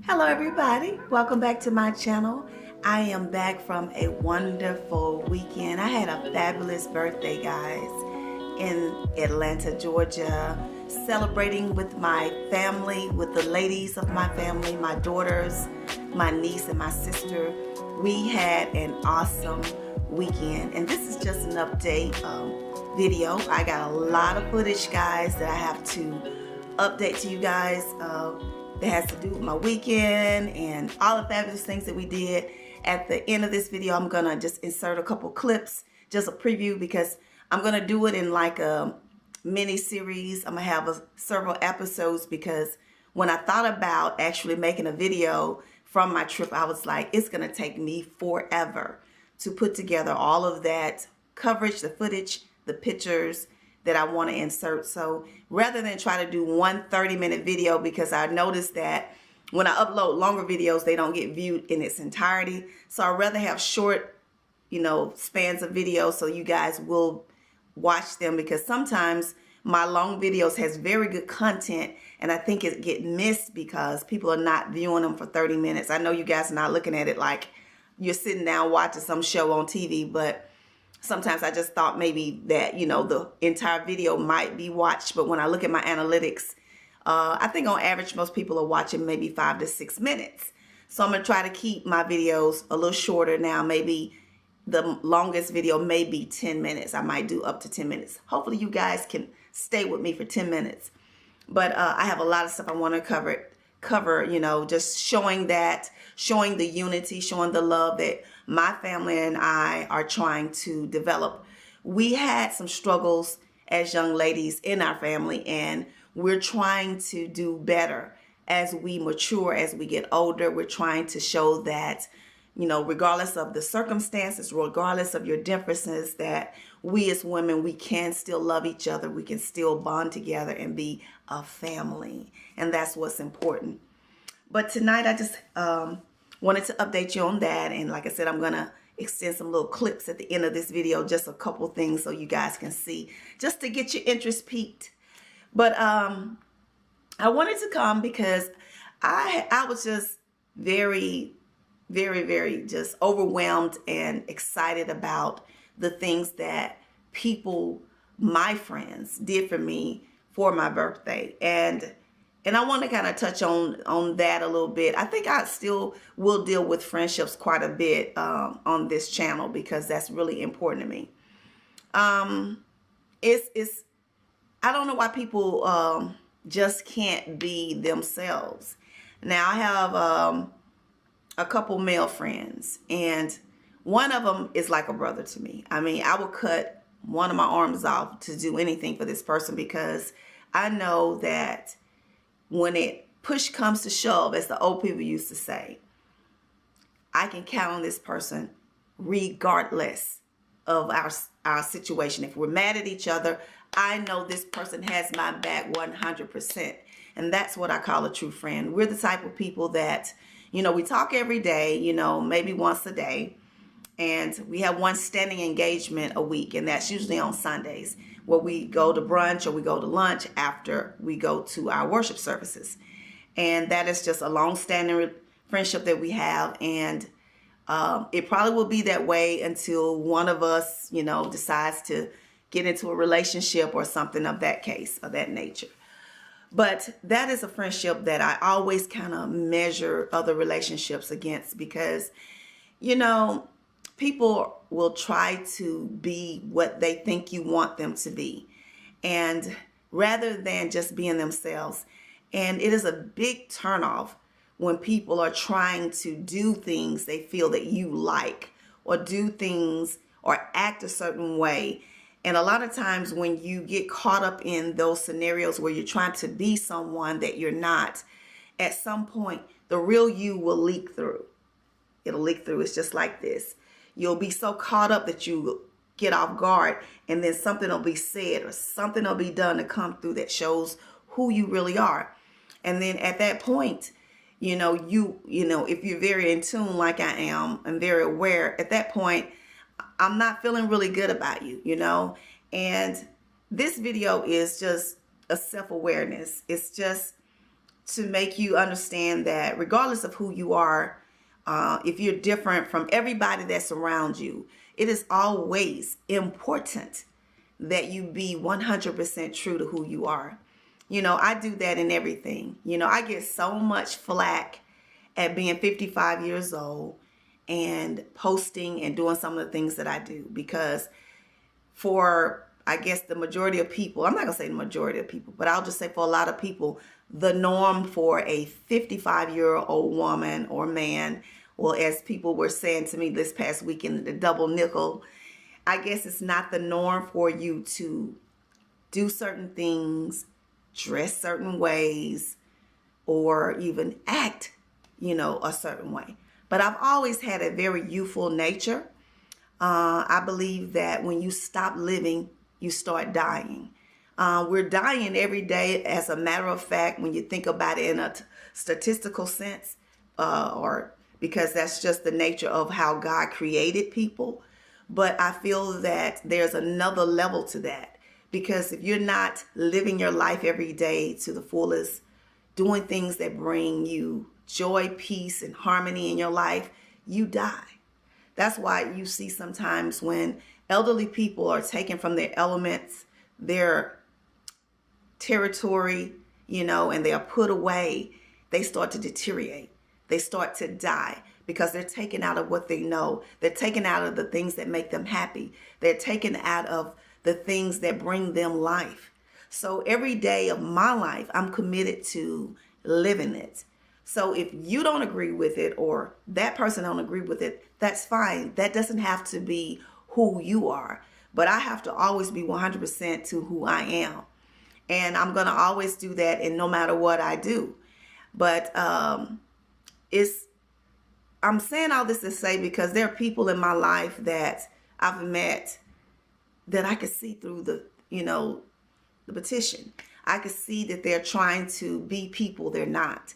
Hello everybody, welcome back to my channel. I am back from a wonderful weekend. I had a fabulous birthday, guys, in Atlanta, Georgia, celebrating with my family, with the ladies of my family, my daughters, my niece and my sister. We had an awesome weekend, and this is just an update video. I got a lot of footage, guys, that I have to update to you guys that has to do with my weekend and all the fabulous things that we did. At the end of this video, I'm gonna just insert a couple clips, just a preview, because I'm gonna do it in like a mini series. I'm gonna have several episodes, because when I thought about actually making a video from my trip, I was like, it's gonna take me forever to put together all of that coverage, the footage, the pictures that I want to insert. So rather than try to do one 30-minute video, because I noticed that when I upload longer videos, they don't get viewed in its entirety. So I'd rather have short, spans of videos so you guys will watch them, because sometimes my long videos has very good content and I think it get missed because people are not viewing them for 30 minutes. I know you guys are not looking at it like you're sitting down watching some show on TV, but sometimes I just thought maybe that, the entire video might be watched. But when I look at my analytics, I think on average, most people are watching maybe 5 to 6 minutes. So I'm going to try to keep my videos a little shorter now. Maybe the longest video may be 10 minutes. I might do up to 10 minutes. Hopefully you guys can stay with me for 10 minutes. But I have a lot of stuff I want to cover, just showing the unity, showing the love that my family and I are trying to develop. We had some struggles as young ladies in our family, and we're trying to do better as we mature, as we get older. We're trying to show that, regardless of the circumstances, regardless of your differences, that we as women, we can still love each other. We can still bond together and be a family. And that's what's important. But tonight I just wanted to update you on that. And like I said, I'm going to extend some little clips at the end of this video, just a couple things so you guys can see, just to get your interest piqued. But I wanted to come because I was just very, very, very just overwhelmed and excited about the things that people, my friends, did for me for my birthday. And I want to kind of touch on that a little bit. I think I still will deal with friendships quite a bit on this channel, because that's really important to me. It's I don't know why people just can't be themselves. Now I have a couple male friends, and one of them is like a brother to me. I mean, I would cut one of my arms off to do anything for this person, because I know that when it push comes to shove, as the old people used to say, I can count on this person regardless of our situation. If we're mad at each other, I know this person has my back 100%. And that's what I call a true friend. We're the type of people that, we talk every day, maybe once a day. And we have one standing engagement a week, and that's usually on Sundays, where we go to brunch or we go to lunch after we go to our worship services. And that is just a long-standing friendship that we have. And it probably will be that way until one of us, decides to get into a relationship or something of that case, of that nature. But that is a friendship that I always kind of measure other relationships against, because, people will try to be what they think you want them to be, and rather than just being themselves. And it is a big turnoff when people are trying to do things they feel that you like, or do things or act a certain way. And a lot of times when you get caught up in those scenarios where you're trying to be someone that you're not, at some point the real you will leak through. It'll leak through. It's just like this. You'll be so caught up that you get off guard, and then something will be said or something will be done to come through that shows who you really are. And then at that point, if you're very in tune like I am and very aware, at that point, I'm not feeling really good about you, And this video is just a self-awareness. It's just to make you understand that regardless of who you are, if you're different from everybody that surrounds you, it is always important that you be 100% true to who you are. I do that in everything. I get so much flack at being 55 years old and posting and doing some of the things that I do, because for, I guess, the majority of people, I'm not gonna say the majority of people, but I'll just say for a lot of people, the norm for a 55-year-old woman or man, well, as people were saying to me this past weekend, the double nickel, I guess it's not the norm for you to do certain things, dress certain ways, or even act, a certain way. But I've always had a very youthful nature. I believe that when you stop living, you start dying. We're dying every day, as a matter of fact, when you think about it in a statistical sense, or because that's just the nature of how God created people. But I feel that there's another level to that, because if you're not living your life every day to the fullest, doing things that bring you joy, peace, and harmony in your life, you die. That's why you see sometimes when elderly people are taken from their elements, their territory, and they are put away, they start to deteriorate. They start to die because they're taken out of what they know. They're taken out of the things that make them happy. They're taken out of the things that bring them life. So every day of my life, I'm committed to living it. So if you don't agree with it, or that person don't agree with it, that's fine. That doesn't have to be who you are. But I have to always be 100% to who I am. And I'm going to always do that, and no matter what I do. But I'm saying all this to say, because there are people in my life that I've met that I could see through the petition. I could see that they're trying to be people they're not.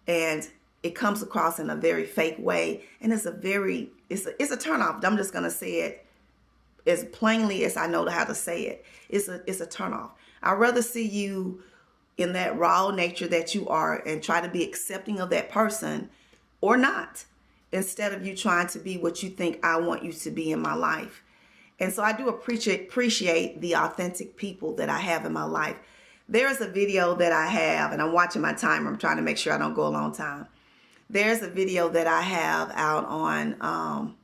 And it comes across in a very fake way. And it's a turnoff. I'm just going to say it as plainly as I know how to say it. It's a turnoff. I'd rather see you in that raw nature that you are, and try to be accepting of that person or not, instead of you trying to be what you think I want you to be in my life. And so I do appreciate the authentic people that I have in my life. There's a video that I have, and I'm watching my timer. I'm trying to make sure I don't go a long time. There's a video that I have out on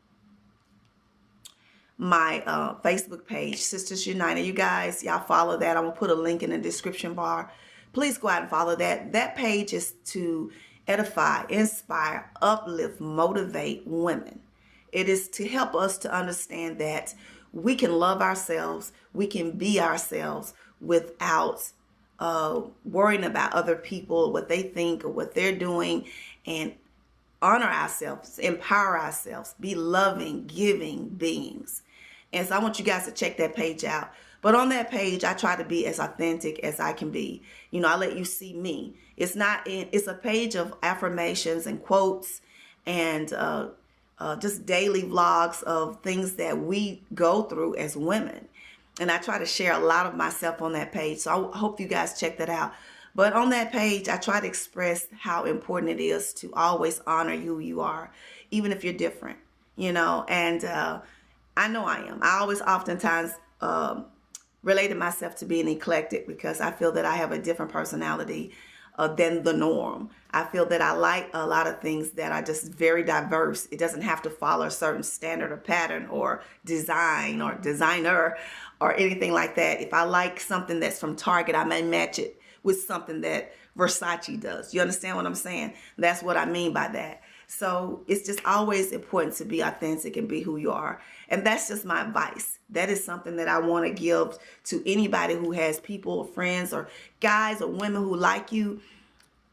my Facebook page, Sisters United. You guys, y'all follow that. I'm going to put a link in the description bar. Please go out and follow that. That page is to edify, inspire, uplift, motivate women. It is to help us to understand that we can love ourselves, we can be ourselves without worrying about other people, what they think or what they're doing, and honor ourselves, empower ourselves, be loving, giving beings. And so I want you guys to check that page out. But on that page, I try to be as authentic as I can be. I let you see me. It's a page of affirmations and quotes, and just daily vlogs of things that we go through as women. And I try to share a lot of myself on that page. So I hope you guys check that out. But on that page, I try to express how important it is to always honor who you are, even if you're different, and I know I am. I always oftentimes related myself to being eclectic, because I feel that I have a different personality than the norm. I feel that I like a lot of things that are just very diverse. It doesn't have to follow a certain standard or pattern or design or designer or anything like that. If I like something that's from Target, I may match it with something that Versace does. You understand what I'm saying? That's what I mean by that. So it's just always important to be authentic and be who you are. And that's just my advice. That is something that I want to give to anybody who has people, friends, or guys or women who like you.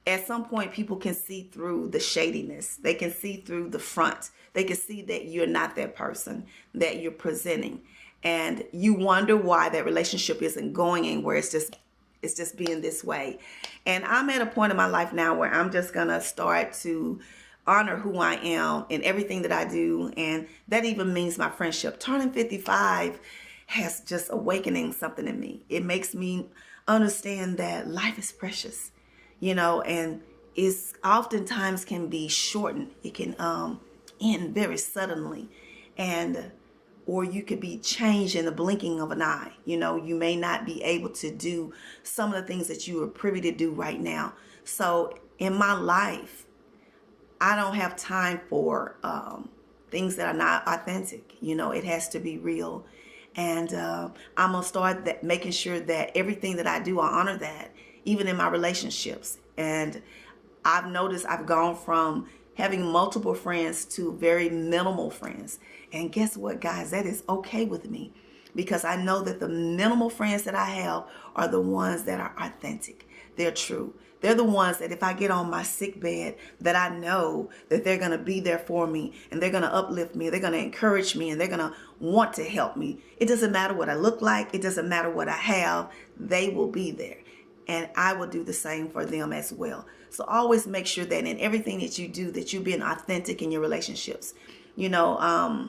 At some point, people can see through the shadiness. They can see through the front. They can see that you're not that person that you're presenting. And you wonder why that relationship isn't going anywhere. It's just being this way. And I'm at a point in my life now where I'm just going to start to honor who I am in everything that I do. And that even means my friendship. Turning 55 has just awakening something in me. It makes me understand that life is precious. you know, and it's oftentimes can be shortened. It can end very suddenly, and or you could be changed in the blinking of an eye. You know, you may not be able to do some of the things that you are privy to do right now. So in my life, I don't have time for things that are not authentic. You know, it has to be real. And I'm going to start making sure that everything that I do, I honor that, even in my relationships. And I've noticed I've gone from having multiple friends to very minimal friends. And guess what, guys? That is okay with me, because I know that the minimal friends that I have are the ones that are authentic. They're true. They're the ones that if I get on my sick bed, that I know that they're going to be there for me, and they're going to uplift me, they're going to encourage me, and they're going to want to help me. It doesn't matter what I look like. It doesn't matter what I have. They will be there. And I will do the same for them as well. So always make sure that in everything that you do, that you're being authentic in your relationships. You know,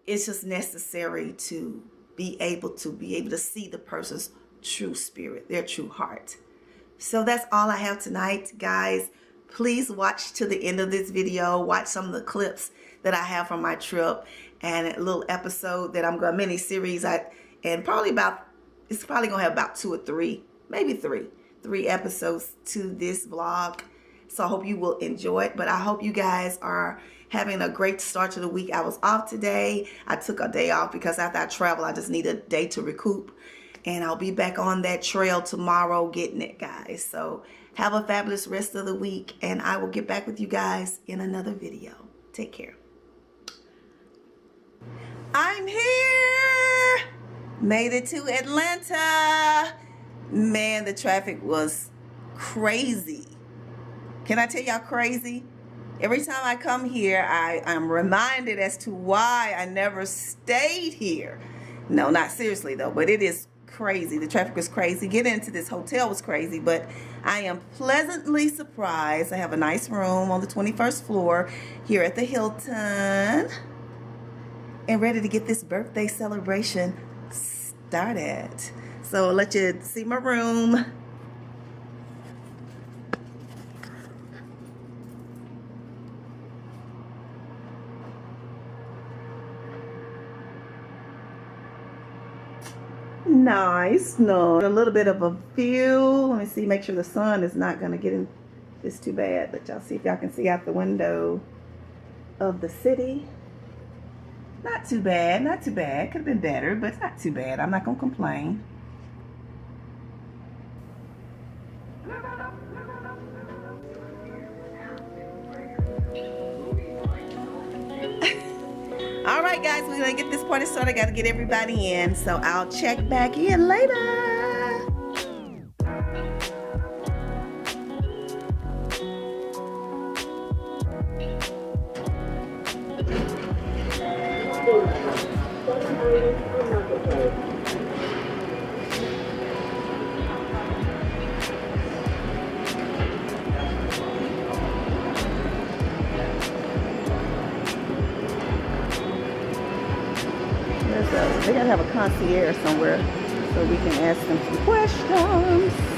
it's just necessary to be able to see the person's true spirit, their true heart. So that's all I have tonight, guys. Please watch to the end of this video. Watch some of the clips that I have from my trip, and a little episode that I'm going, mini series. And probably about, it's probably going to have about 2 or 3, maybe 3 episodes to this vlog. So I hope you will enjoy it. But I hope you guys are having a great start to the week. I was off today. I took a day off because after I travel, I just need a day to recoup. And I'll be back on that trail tomorrow getting it, guys. So have a fabulous rest of the week. And I will get back with you guys in another video. Take care. I'm here. Made it to Atlanta. Man, the traffic was crazy. Can I tell y'all crazy? Every time I come here, I'm reminded as to why I never stayed here. No, not seriously though, but it is crazy. The traffic was crazy. Getting into this hotel was crazy, but I am pleasantly surprised. I have a nice room on the 21st floor here at the Hilton, and ready to get this birthday celebration started. So I'll let you see my room. Nice. No, a little bit of a view. Let me see, make sure the sun is not going to get in. It's too bad. Let y'all see if y'all can see out the window of the city. Not too bad. Not too bad. Could have been better, but it's not too bad. I'm not going to complain. All right, guys, we're going to get this party started. I got to get everybody in, so I'll check back in later. They gotta have a concierge somewhere so we can ask them some questions.